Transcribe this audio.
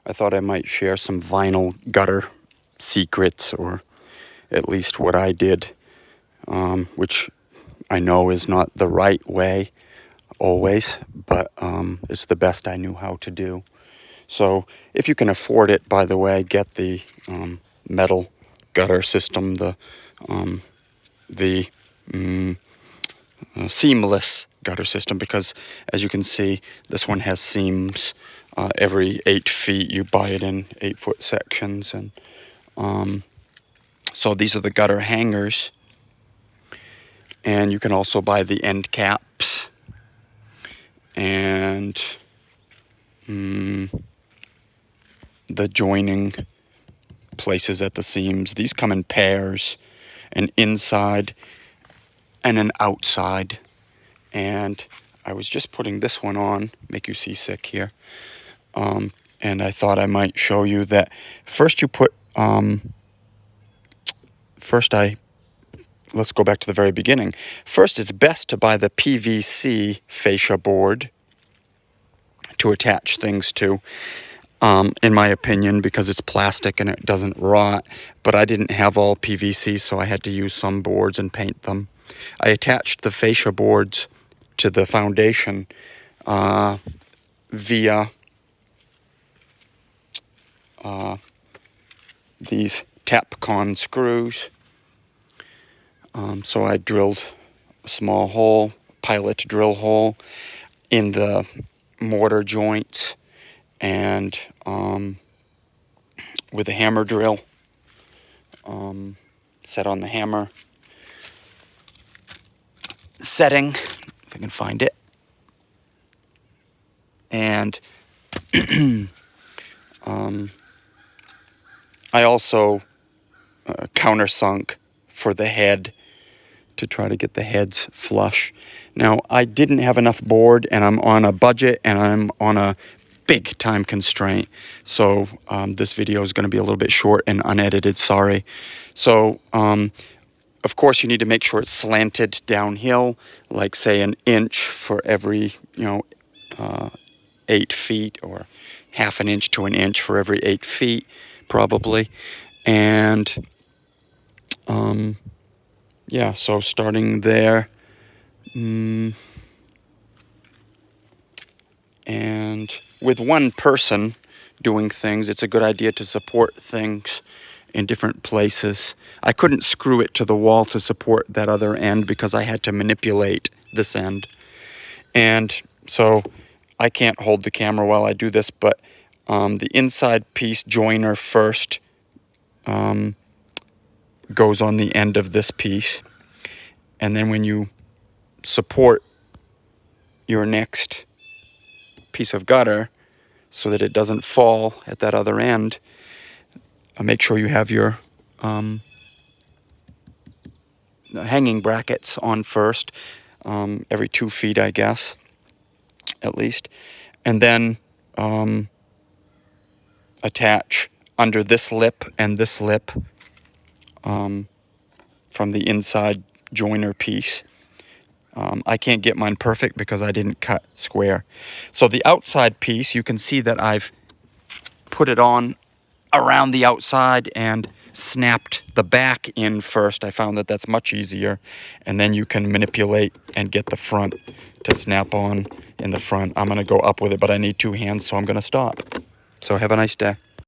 I thought I might share some vinyl gutter secrets, or at least what I did, which I know is not the right way always, but it's the best I knew how to do. So if you can afford it, by the way, get the metal gutter system, the seamless gutter system, because as you can see, this one has seams every 8 feet. You buy it in 8-foot sections, and so these are the gutter hangers, and you can also buy the end caps and the joining places at the seams. These come in pairs, an inside and an outside. And I was just putting this one on, make you seasick here. And I thought I might show you that first you put, let's go back to the very beginning. First, it's best to buy the PVC fascia board to attach things to, in my opinion, because it's plastic and it doesn't rot. But I didn't have all PVC, so I had to use some boards and paint them. I attached the fascia boards to the foundation via these Tapcon screws. So I drilled a small hole, pilot drill hole, in the mortar joints, and with a hammer drill, set on the hammer setting, if I can find it, and I also countersunk for the head to try to get the heads flush. Now, I didn't have enough board, and I'm on a budget, and I'm on a big time constraint, so this video is going to be a little bit short and unedited, sorry. So of course you need to make sure it's slanted downhill, like say an inch for every 8 feet, or half an inch to an inch for every 8 feet probably. And yeah, so starting there, and with one person doing things, it's a good idea to support things in different places. I couldn't screw it to the wall to support that other end because I had to manipulate this end. And so I can't hold the camera while I do this, but the inside piece joiner first goes on the end of this piece. And then when you support your next piece of gutter so that it doesn't fall at that other end, make sure you have your hanging brackets on first, every 2 feet, I guess, at least. And then attach under this lip and this lip from the inside joiner piece. I can't get mine perfect because I didn't cut square. So the outside piece, you can see that I've put it on around the outside and snapped the back in first. I found that that's much easier, and then you can manipulate and get the front to snap on in the front. I'm going to go up with it, but I need 2 hands, so I'm going to stop. So have a nice day.